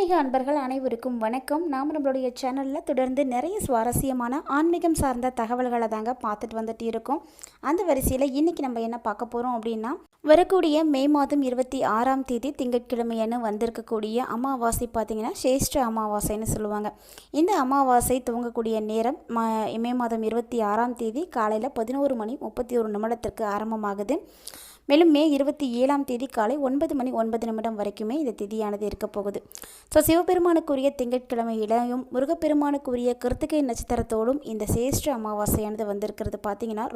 ஆன்மீக அன்பர்கள் அனைவருக்கும் வணக்கம். நாம் நம்மளுடைய சேனலில் தொடர்ந்து நிறைய சுவாரஸ்யமான ஆன்மீகம் சார்ந்த தகவல்களை தாங்க பார்த்துட்டு வந்துட்டு இருக்கோம். அந்த வரிசையில் இன்றைக்கி நம்ம என்ன பார்க்க போகிறோம் அப்படின்னா, வரக்கூடிய மே மாதம் 26ஆம் தேதி திங்கட்கிழமைன்னு வந்திருக்கக்கூடிய அமாவாசை பார்த்திங்கன்னா சேஷ்ட அமாவாசைன்னு சொல்லுவாங்க. இந்த அமாவாசை துவங்கக்கூடிய நேரம் மே மாதம் 26ஆம் தேதி காலையில் 11:31 ஆரம்பமாகுது. மேலும் மே 27ஆம் தேதி காலை 9:09 வரைக்குமே இந்த திதியானது இருக்க போகுது. ஸோ சிவபெருமானுக்குரிய திங்கட்கிழமை இளையும் முருகப்பெருமானுக்குரிய கிருத்திகை நட்சத்திரத்தோடும் இந்த சேஷ்ட அமாவாசையானது வந்திருக்கிறது பார்த்திங்கன்னா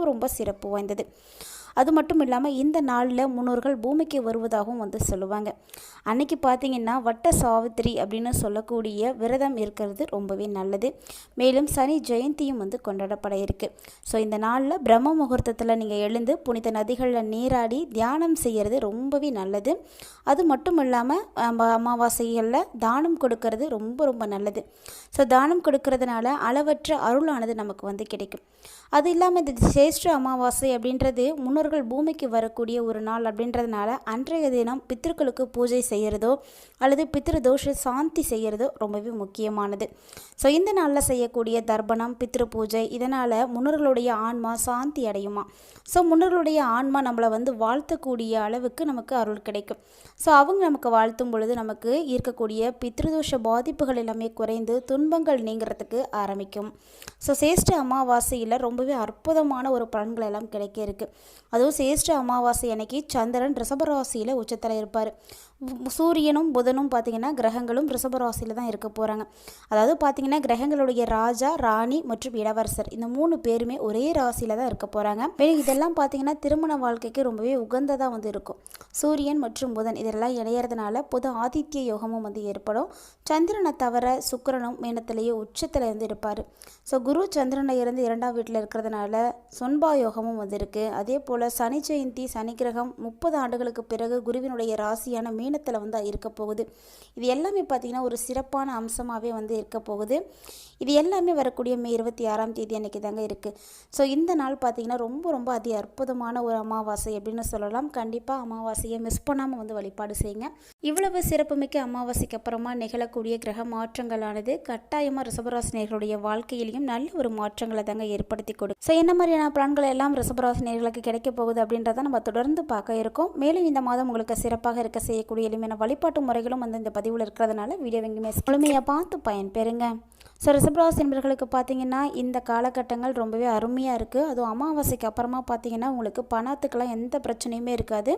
ரொம்ப சிறப்பு வாய்ந்தது. அது மட்டும் இல்லாமல் இந்த நாளில் முன்னோர்கள் பூமிக்கு வருவதாகவும் வந்து சொல்லுவாங்க. அன்னைக்கு பார்த்திங்கன்னா வட்ட சாவித்திரி அப்படின்னு சொல்லக்கூடிய விரதம் இருக்கிறது ரொம்பவே நல்லது. மேலும் சனி ஜெயந்தியும் வந்து கொண்டாடப்பட இருக்குது. ஸோ இந்த நாளில் பிரம்ம முகூர்த்தத்தில் நீங்கள் எழுந்து புனித நதிகளில் நீராடி தியானம் செய்கிறது ரொம்பவே நல்லது. அது மட்டும் இல்லாமல் அமாவாசைகளில் தானம் கொடுக்கறது ரொம்ப நல்லது. ஸோ தானம் கொடுக்கறதுனால அளவற்ற அருளானது நமக்கு வந்து கிடைக்கும். அது இல்லாமல் இந்த சேஷ்ட அமாவாசை அப்படின்றது முன்னோர்கள் பூமிக்கு வரக்கூடிய ஒரு நாள் அப்படின்றதுனால அன்றைய தினம் பித்ருக்களுக்கு பூஜை செய்கிறதோ அல்லது பித்ரு தோஷ சாந்தி செய்கிறதோ ரொம்பவே முக்கியமானது. ஸோ இந்த நாளில் செய்யக்கூடிய தர்ப்பணம் பித்ரு பூஜை இதனால் முன்னோர்களுடைய ஆன்மா சாந்தி அடையுமா. ஸோ முன்னோர்களுடைய ஆன்மா நம்மளை வந்து வாழ்த்தக்கூடிய அளவுக்கு நமக்கு அருள் கிடைக்கும். ஸோ அவங்க நமக்கு வாழ்த்தும் பொழுது நமக்கு இருக்கக்கூடிய பித்ருதோஷ பாதிப்புகள் எல்லாமே குறைந்து துன்பங்கள் நீங்கிறதுக்கு ஆரம்பிக்கும். ஸோ சேஷ்ட அமாவாசையில் ரொம்பவே அற்புதமான ஒரு பலன்கள் எல்லாம் கிடைக்க இருக்குது. அதுவும் சேஷ்ட அமாவாசை அன்னைக்கு சந்திரன் ரிஷபராசியில் உச்சத்தில் இருப்பார். சூரியனும் புதனும் பார்த்திங்கன்னா கிரகங்களும் ரிஷபராசியில் தான் இருக்க போகிறாங்க. அதாவது பார்த்திங்கன்னா கிரகங்களுடைய ராஜா ராணி மற்றும் இளவரசர் இந்த 3 பேருமே ஒரே ராசியில் தான் இருக்க போகிறாங்க. மேலும் இதெல்லாம் பார்த்திங்கன்னா திருமண வாழ்க்கைக்கு ரொம்பவே உகந்ததாக வந்து இருக்கும். சூரியன் மற்றும் புதன் இதெல்லாம் இணையறதுனால பொது ஆதித்ய யோகமும் வந்து ஏற்படும். சந்திரனை தவிர சுக்கிரனும் மீனத்திலேயே உச்சத்தில் இருந்து இருப்பார். ஸோ குரு சந்திரனை இருந்து 2ஆம் வீட்டில் இருக்கிறதுனால சொன்பா யோகமும் வந்து இருக்குது. அதே போல் சனி ஜெயந்தி சனி கிரகம் 30 ஆண்டுகளுக்கு பிறகு குருவினுடைய ராசியான மீனத்தில் வந்து இருக்க போகுது. இது எல்லாமே பார்த்திங்கன்னா ஒரு சிறப்பான அம்சமாகவே வந்து இருக்க போகுது. இது எல்லாமே வரக்கூடிய மே 26ஆம் தேதி அன்றைக்கி தாங்க இருக்குது. ஸோ இந்த நாள் பார்த்திங்கன்னா ரொம்ப அதி அற்புதமான ஒரு அமாவாசை அப்படின்னு சொல்லலாம். கண்டிப்பாக அமாவாசையை மிஸ் பண்ணாமல் வந்து வழிபாடு செய்யுங்க. இவ்வளவு சிறப்புமிக்க அமாவாசைக்கு அப்புறமா நிகழக்கூடிய கிரக மாற்றங்களானது கட்டாயமாக ரிஷபராசினியர்களுடைய வாழ்க்கையிலையும் நல்ல ஒரு மாற்றங்களை தாங்க ஏற்படுத்தி கொடுக்கும். ஸோ என்ன மாதிரியான பலன்கள் எல்லாம் ரிஷபராசினியர்களுக்கு கிடைக்க போகுது அப்படின்றத நம்ம தொடர்ந்து பார்க்க இருக்கோம். மேலும் இந்த மாதம் உங்களுக்கு சிறப்பாக இருக்க செய்யக்கூடிய எளிமையான வழிபாட்டு முறைகளும் வந்து இந்த பதிவில் இருக்கிறதுனால வீடியோ எங்கேயுமே முழுமையாக பார்த்து பயன்பெறுங்க. ஸோ ரிஷபராசி நண்பர்களுக்கு பார்த்திங்கன்னா இந்த காலகட்டங்கள் ரொம்பவே அருமையாக இருக்குது. அதுவும் அமாவாசைக்கு அப்புறமா பார்த்திங்கன்னா உங்களுக்கு பணத்துக்கெல்லாம் எந்த பிரச்சனையுமே இருக்காது.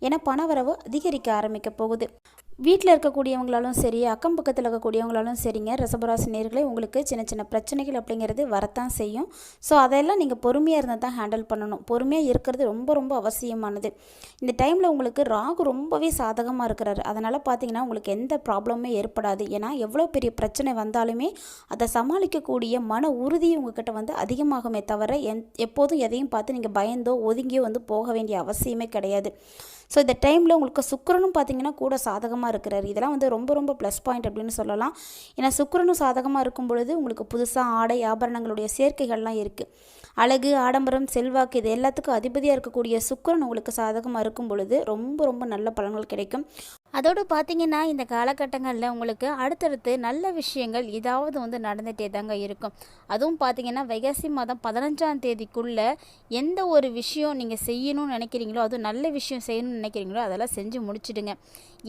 ஏன்னா பணவரவு அதிகரிக்க ஆரம்பிக்க போகுது. வீட்டில் இருக்கக்கூடியவங்களாலும் சரி அக்கம் பக்கத்தில் இருக்கக்கூடியவங்களாலும் சரிங்க ரிஷபராசி நேயர்களே உங்களுக்கு சின்ன பிரச்சனைகள் அப்படிங்கிறது வரத்தான் செய்யும். ஸோ அதெல்லாம் நீங்கள் பொறுமையாக இருந்தால் தான் ஹேண்டில் பண்ணணும். பொறுமையாக இருக்கிறது ரொம்ப அவசியமானது. இந்த டைமில் உங்களுக்கு ராகு ரொம்பவே சாதகமாக இருக்கிறாரு. அதனால் பார்த்திங்கன்னா உங்களுக்கு எந்த ப்ராப்ளமுமே ஏற்படாது. ஏன்னா எவ்வளோ பெரிய பிரச்சனை வந்தாலுமே அதை சமாளிக்கக்கூடிய மன உறுதி உங்ககிட்ட வந்து அதிகமாகுமே தவிர எப்போதும் எதையும் பார்த்து நீங்கள் பயந்தோ ஒதுங்கியோ வந்து போக வேண்டிய அவசியமே கிடையாது. ஸோ இந்த டைமில் உங்களுக்கு சுக்கிரனும் பார்த்திங்கன்னா கூட சாதகமாக இருக்கிறார். இதெல்லாம் வந்து ரொம்ப ப்ளஸ் பாயிண்ட் அப்படின்னு சொல்லலாம். ஏன்னா சுக்கிரனும் சாதகமாக இருக்கும் பொழுது உங்களுக்கு புதுசாக ஆடை ஆபரணங்களுடைய சேர்க்கைகள்லாம் இருக்குது. அழகு ஆடம்பரம் செல்வாக்கு இது எல்லாத்துக்கும் அதிபதியாக இருக்கக்கூடிய சுக்கிரன் உங்களுக்கு சாதகமாக இருக்கும் பொழுது ரொம்ப நல்ல பலன்கள் கிடைக்கும். அதோடு பார்த்திங்கன்னா இந்த காலகட்டங்களில் உங்களுக்கு அடுத்தடுத்து நல்ல விஷயங்கள் ஏதாவது வந்து நடந்துகிட்டே தாங்க இருக்கும். அதுவும் பார்த்திங்கன்னா வைகாசி மாதம் 15ஆம் தேதிக்குள்ளே எந்த ஒரு விஷயம் நீங்கள் செய்யணும்னு நினைக்கிறீங்களோ அதுவும் நல்ல விஷயம் செய்யணும்னு நினைக்கிறீங்களோ அதெல்லாம் செஞ்சு முடிச்சிடுங்க.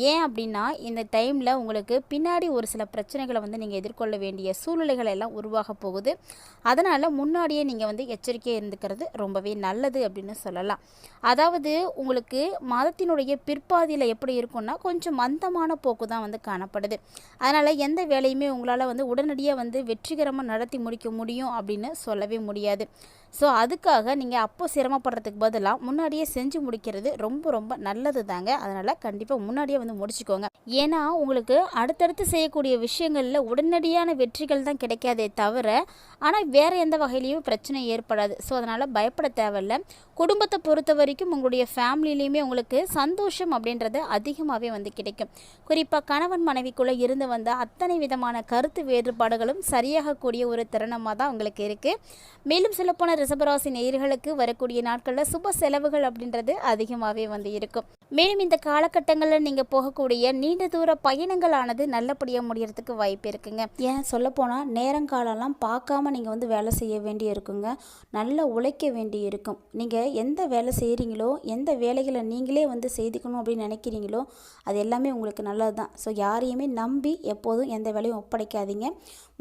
ஏன் அப்படின்னா இந்த டைமில் உங்களுக்கு பின்னாடி ஒரு சில பிரச்சனைகளை வந்து நீங்கள் எதிர்கொள்ள வேண்டிய சூழ்நிலைகள் எல்லாம் உருவாக போகுது. அதனால் முன்னாடியே நீங்கள் வந்து எச்சரிக்கையாக இருந்துக்கிறது ரொம்பவே நல்லது அப்படின்னு சொல்லலாம். அதாவது உங்களுக்கு மாதத்தினுடைய பிற்பாதியில் எப்படி இருக்கும்னா கொஞ்சம் மந்தமான போக்கு தான் வந்து காணப்படுது. அதனால் எந்த வேலையுமே உங்களால் வந்து உடனடியாக வந்து வெற்றிகரமாக நடத்தி முடிக்க முடியும் அப்படின்னு சொல்லவே முடியாது. ஸோ அதுக்காக நீங்கள் அப்போ சிரமப்படுறதுக்கு பதிலாக முன்னாடியே செஞ்சு முடிக்கிறது ரொம்ப நல்லது தாங்க. அதனால் கண்டிப்பாக முன்னாடியே வந்து முடிச்சுக்கோங்க. ஏன்னா உங்களுக்கு அடுத்தடுத்து செய்யக்கூடிய விஷயங்களில் உடனடியான வெற்றிகள் தான் கிடைக்காதே தவிர ஆனால் வேறு எந்த வகையிலையும் பிரச்சனை ஏற்படாது. ஸோ அதனால் பயப்பட தேவையில்லை. குடும்பத்தை பொறுத்த வரைக்கும் உங்களுடைய ஃபேமிலியிலையுமே உங்களுக்கு சந்தோஷம் அப்படின்றது அதிகமாகவே வந்து கிடைக்கும். குறிப்பாக கணவன் மனைவிக்குள்ளே இருந்து வந்த அத்தனை விதமான கருத்து வேறுபாடுகளும் சரியாகக்கூடிய ஒரு தருணமாக தான் உங்களுக்கு இருக்குது. மேலும் சொல்லப்போன ரிஷபராசி நேயர்களுக்கு வரக்கூடிய நாட்களில் சுப செலவுகள் அப்படின்றது அதிகமாகவே வந்து இருக்கும். மேலும் இந்த காலகட்டங்களில் நீங்கள் போகக்கூடிய நீண்ட தூர பயணங்களானது நல்லபடியாக முடியறதுக்கு வாய்ப்பு இருக்குங்க. ஏன் சொல்லப்போனால் நேரங்காலம்லாம் பார்க்காம நீங்கள் வந்து வேலை செய்ய வேண்டி இருக்குங்க. நல்லா உழைக்க வேண்டி இருக்கும். நீங்கள் எந்த வேலை செய்கிறீங்களோ, எந்த வேலைகளை நீங்களே வந்து செய்துக்கணும் அப்படின்னு நினைக்கிறீங்களோ அது எல்லாமே உங்களுக்கு நல்லது தான். ஸோ யாரையுமே நம்பி எப்போதும் எந்த வேலையும் ஒப்படைக்காதீங்க.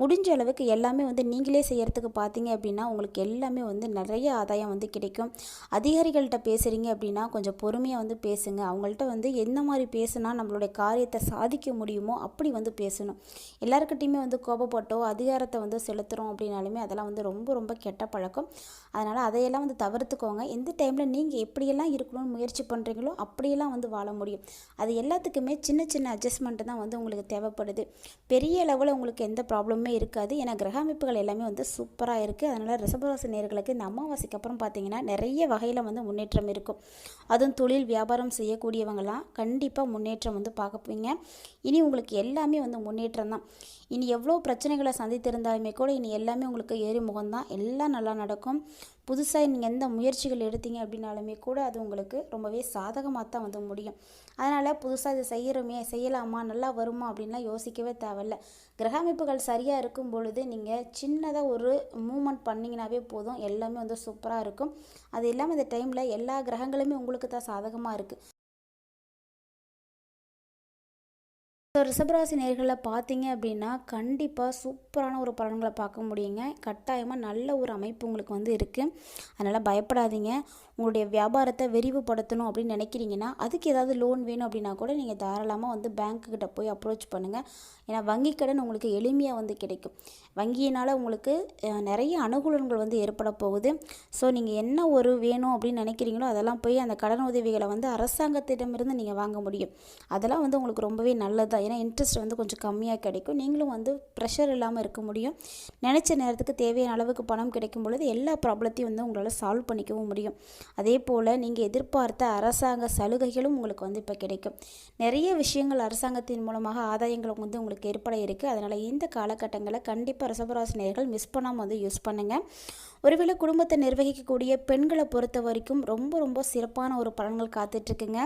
முடிஞ்ச அளவுக்கு எல்லாமே வந்து நீங்களே செய்கிறதுக்கு பார்த்தீங்க அப்படின்னா உங்களுக்கு எல்லாமே வந்து நிறைய ஆதாயம் வந்து கிடைக்கும். அதிகாரிகள்கிட்ட பேசுகிறீங்க அப்படின்னா கொஞ்சம் பொறுமையாக வந்து பேசுங்க. அவங்கள்ட்ட வந்து எந்த மாதிரி பேசுனா நம்மளுடைய காரியத்தை சாதிக்க முடியுமோ அப்படி வந்து பேசணும். எல்லாருக்கிட்டையுமே வந்து கோபப்பட்டோ அதிகாரத்தை வந்து செலுத்துகிறோம் அப்படின்னாலுமே அதெல்லாம் வந்து ரொம்ப ரொம்ப கெட்ட பழக்கம். அதனால் அதையெல்லாம் வந்து தவிர்த்துக்கோங்க. எந்த டைமில் நீங்கள் எப்படியெல்லாம் இருக்கணும்னு முயற்சி பண்ணுறீங்களோ அப்படியெல்லாம் வந்து வாழ முடியும். அது எல்லாத்துக்குமே சின்ன சின்ன அட்ஜஸ்ட்மெண்ட்டு தான் வந்து உங்களுக்கு தேவைப்படுது. பெரிய லெவலில் உங்களுக்கு எந்த ப்ராப்ளமுமே இருக்காது. ஏன்னா கிரக அமைப்புகள் எல்லாமே வந்து சூப்பராக இருக்குது. அதனால் ரிஷபராசி நேயர்களுக்கு இந்த அமாவாசைக்கு அப்புறம் பார்த்தீங்கன்னா நிறைய வகையில் வந்து முன்னேற்றம் இருக்கும். அதுவும் தொழில் வியாபாரம் செய்யக்கூடியவங்களாம் கண்டிப்பாக முன்னேற்றம் வந்து பார்ப்பீங்க. இனி உங்களுக்கு எல்லாமே வந்து முன்னேற்றம் தான். இனி எவ்வளோ பிரச்சனைகளை சந்தித்திருந்தாலுமே கூட இனி எல்லாமே உங்களுக்கு ஏறி முகம்தான். எல்லாம் நல்லா நடக்கும். புதுசாக நீங்கள் எந்த முயற்சிகள் எடுத்தீங்க அப்படின்னாலுமே கூட அது உங்களுக்கு ரொம்பவே சாதகமாக தான் வந்து முடியும். அதனால் புதுசாக இது செய்யலாமா, நல்லா வருமா அப்படின்லாம் யோசிக்கவே தேவையில்லை. கிரக அமைப்புகள் சரியாக இருக்கும் பொழுது நீங்கள் சின்னதாக ஒரு மூமெண்ட் பண்ணிங்கனாவே போதும், எல்லாமே வந்து சூப்பராக இருக்கும். அது இல்லாமல் இந்த டைமில் எல்லா கிரகங்களுமே உங்களுக்கு தான் சாதகமாக இருக்குது. ஸோ ரிஷபராசி நேயர்களில் பார்த்தீங்க அப்படின்னா கண்டிப்பாக சூப்பரான ஒரு பலன்களை பார்க்க முடியுங்க. கட்டாயமாக நல்ல ஒரு அமைப்பு உங்களுக்கு வந்து இருக்குது. அதனால் பயப்படாதீங்க. உங்களுடைய வியாபாரத்தை விரிவுபடுத்தணும் அப்படின்னு நினைக்கிறீங்கன்னா அதுக்கு ஏதாவது லோன் வேணும் அப்படின்னா கூட நீங்கள் தாராளமாக வந்து பேங்க்குக்கிட்ட போய் அப்ரோச் பண்ணுங்கள். ஏன்னா வங்கி கடன் உங்களுக்கு எளிமையாக வந்து கிடைக்கும். வங்கியினால் உங்களுக்கு நிறைய அனுகூலங்கள் வந்து ஏற்பட போகுது. ஸோ நீங்கள் என்ன ஒரு வேணும் அப்படின்னு நினைக்கிறீங்களோ அதெல்லாம் போய் அந்த கடன் உதவிகளை வந்து அரசாங்கத்திடமிருந்து நீங்கள் வாங்க முடியும். அதெல்லாம் வந்து உங்களுக்கு ரொம்பவே நல்லது. ஏன்னா இன்ட்ரெஸ்ட் வந்து கொஞ்சம் கம்மியாக கிடைக்கும். நீங்களும் வந்து ப்ரெஷர் இல்லாமல் இருக்க முடியும். நினச்ச நேரத்துக்கு தேவையான அளவுக்கு பணம் கிடைக்கும் பொழுது எல்லா ப்ராப்ளத்தையும் வந்து உங்களால் சால்வ் பண்ணிக்கவும் முடியும். அதே போல் நீங்கள் எதிர்பார்த்த அரசாங்க சலுகைகளும் உங்களுக்கு வந்து இப்போ கிடைக்கும். நிறைய விஷயங்கள் அரசாங்கத்தின் மூலமாக ஆதாயங்கள் வந்து உங்களுக்கு ஏற்பட இருக்குது. அதனால் இந்த காலகட்டங்களை கண்டிப்பாக ரிஷபராசி நேயர்கள் மிஸ் பண்ணாமல் வந்து யூஸ் பண்ணுங்கள். ஒருவேளை குடும்பத்தை நிர்வகிக்கக்கூடிய பெண்களை பொறுத்த வரைக்கும் ரொம்ப ரொம்ப சிறப்பான ஒரு பலன்கள் காத்துட்ருக்குங்க.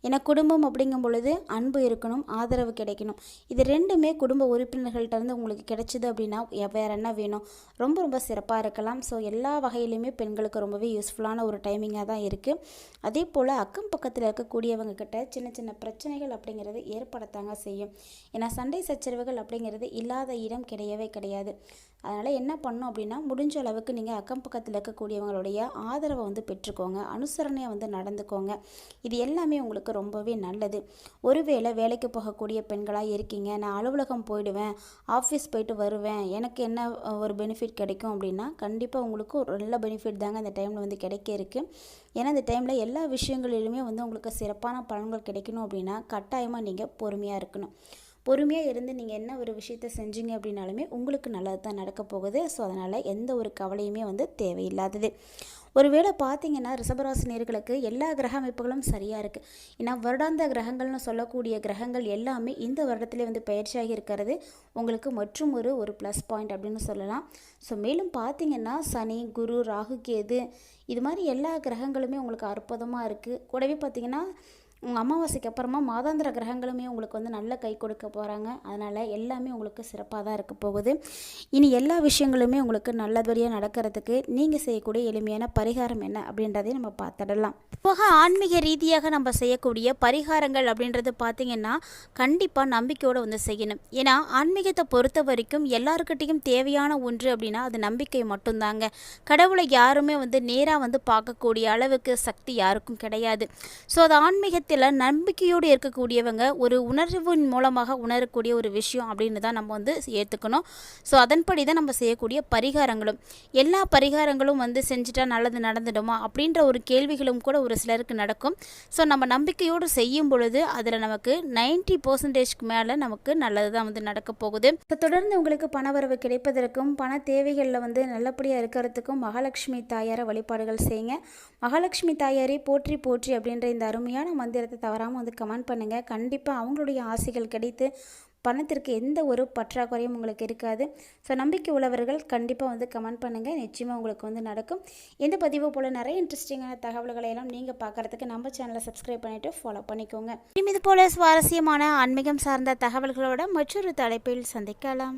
ஏன்னா குடும்பம் அப்படிங்கும் பொழுது அன்பு இருக்கணும், ஆதரவு கிடைக்கணும். இது ரெண்டுமே குடும்ப உறுப்பினர்கள்ட்ட இருந்து உங்களுக்கு கிடைச்சிது அப்படின்னா வேறு என்ன வேணும், ரொம்ப ரொம்ப சிறப்பாக இருக்கலாம். ஸோ எல்லா வகையிலுமே பெண்களுக்கு ரொம்பவே யூஸ்ஃபுல்லான ஒரு டைமிங்காக தான் இருக்குது. அதே போல் அக்கம் பக்கத்தில் இருக்கக்கூடியவங்க கிட்ட சின்ன சின்ன பிரச்சனைகள் அப்படிங்கிறது ஏற்படத்தாங்க செய்யும். ஏன்னா சண்டை சச்சரவுகள் அப்படிங்கிறது இல்லாத இடம் கிடையவே கிடையாது. அதனால் என்ன பண்ணணும் அப்படின்னா முடிஞ்ச அளவுக்கு நீங்கள் அக்கம் பக்கத்தில் இருக்கக்கூடியவங்களுடைய ஆதரவை வந்து பெற்றுக்கோங்க, அனுசரணையாக வந்து நடந்துக்கோங்க. இது எல்லாமே உங்களுக்கு ரொம்பவே நல்லது. ஒருவேளை வேலைக்கு போகக்கூடிய பெண்களாக இருக்கீங்க, நான் அலுவலகம் போயிடுவேன், ஆஃபீஸ் போயிட்டு வருவேன், எனக்கு என்ன ஒரு பெனிஃபிட் கிடைக்கும் அப்படின்னா கண்டிப்பாக உங்களுக்கு ஒரு நல்ல பெனிஃபிட் தாங்க இந்த டைமில் வந்து கிடைக்க இருக்குது. ஏன்னா இந்த டைமில் எல்லா விஷயங்களிலுமே வந்து உங்களுக்கு சிறப்பான பலன்கள் கிடைக்கணும் அப்படின்னா கட்டாயமாக நீங்கள் பொறுமையாக இருக்கணும். பொறுமையாக இருந்து நீங்கள் என்ன ஒரு விஷயத்தை செஞ்சீங்க அப்படின்னாலுமே உங்களுக்கு நல்லது தான் நடக்க போகுது. ஸோ அதனால் எந்த ஒரு கவலையுமே வந்து தேவையில்லாதது. ஒருவேளை பார்த்தீங்கன்னா ரிஷபராசி நேயர்களுக்கு எல்லா கிரக அமைப்புகளும் சரியாக இருக்குது. ஏன்னா வருடாந்த கிரகங்கள்னு சொல்லக்கூடிய கிரகங்கள் எல்லாமே இந்த வருடத்திலே வந்து பயிற்சியாகி இருக்கிறது உங்களுக்கு மற்றும் ஒரு ப்ளஸ் பாயிண்ட் அப்படின்னு சொல்லலாம். ஸோ மேலும் பார்த்தீங்கன்னா சனி, குரு, ராகு, கேது இது மாதிரி எல்லா கிரகங்களுமே உங்களுக்கு அற்புதமாக இருக்குது. கூடவே பார்த்தீங்கன்னா அமாவாசைக்கு அப்புறமா மாதாந்திர கிரகங்களுமே உங்களுக்கு வந்து நல்ல கை கொடுக்க போகிறாங்க. அதனால் எல்லாமே உங்களுக்கு சிறப்பாக தான் இருக்க போகுது. இனி எல்லா விஷயங்களுமே உங்களுக்கு நல்லபடியாக நடக்கிறதுக்கு நீங்கள் செய்யக்கூடிய எளிமையான பரிகாரம் என்ன அப்படின்றதையும் நம்ம பார்த்துடலாம். போக ஆன்மீக ரீதியாக நம்ம செய்யக்கூடிய பரிகாரங்கள் அப்படின்றது பார்த்திங்கன்னா கண்டிப்பாக நம்பிக்கையோடு வந்து செய்யணும். ஏன்னா ஆன்மீகத்தை பொறுத்த வரைக்கும் எல்லாருக்கிட்டையும் தேவையான ஒன்று அப்படின்னா அது நம்பிக்கை மட்டும்தாங்க. கடவுளை யாருமே வந்து நேராக வந்து பார்க்கக்கூடிய அளவுக்கு சக்தி யாருக்கும் கிடையாது. ஸோ அது ஆன்மீகத்தில் நம்பிக்கையோடு இருக்கக்கூடியவங்க ஒரு உணர்வின் மூலமாக உணரக்கூடிய ஒரு விஷயம் அப்படின்னு தான் நம்ம வந்து ஏற்றுக்கணும். ஸோ அதன்படி தான் நம்ம செய்யக்கூடிய பரிகாரங்களும் எல்லா பரிகாரங்களும் வந்து செஞ்சுட்டா நல்லது நடந்துடுமா அப்படின்ற ஒரு கேள்விகளும் கூட ஒரு சிலருக்கு நடக்கும். ஸோ நம்ம நம்பிக்கையோடு செய்யும் பொழுது அதில் நமக்கு 90% மேலே நமக்கு நல்லது தான் வந்து நடக்க போகுது. தொடர்ந்து உங்களுக்கு பணவரவு கிடைப்பதற்கும் பண தேவைகளில் வந்து நல்லபடியாக இருக்கிறதுக்கும் மகாலட்சுமி தாயாரை வழிபாடுகள் செய்யுங்க. மகாலட்சுமி தாயாரை போற்றி போற்றி அப்படின்ற இந்த அருமையான மந்திரத்தை தவறாமல் வந்து கமெண்ட் பண்ணுங்கள். கண்டிப்பாக அவங்களுடைய ஆசைகள் கிடைத்து பணத்திற்கு எந்த ஒரு பற்றாக்குறையும் உங்களுக்கு இருக்காது. ஸோ நம்பிக்கை உள்ளவர்கள் கண்டிப்பாக வந்து கமெண்ட் பண்ணுங்கள், நிச்சயமாக உங்களுக்கு வந்து நடக்கும். இந்த பதிவு போல் நிறைய இன்ட்ரெஸ்டிங்கான தகவல்களை எல்லாம் நீங்கள் பார்க்குறதுக்கு நம்ம சேனலை சப்ஸ்கிரைப் பண்ணிவிட்டு ஃபாலோ பண்ணிக்கோங்க. இது போல் சுவாரஸ்யமான ஆன்மீகம் சார்ந்த தகவல்களோட மற்றொரு தலைப்பில் சந்திக்கலாம்.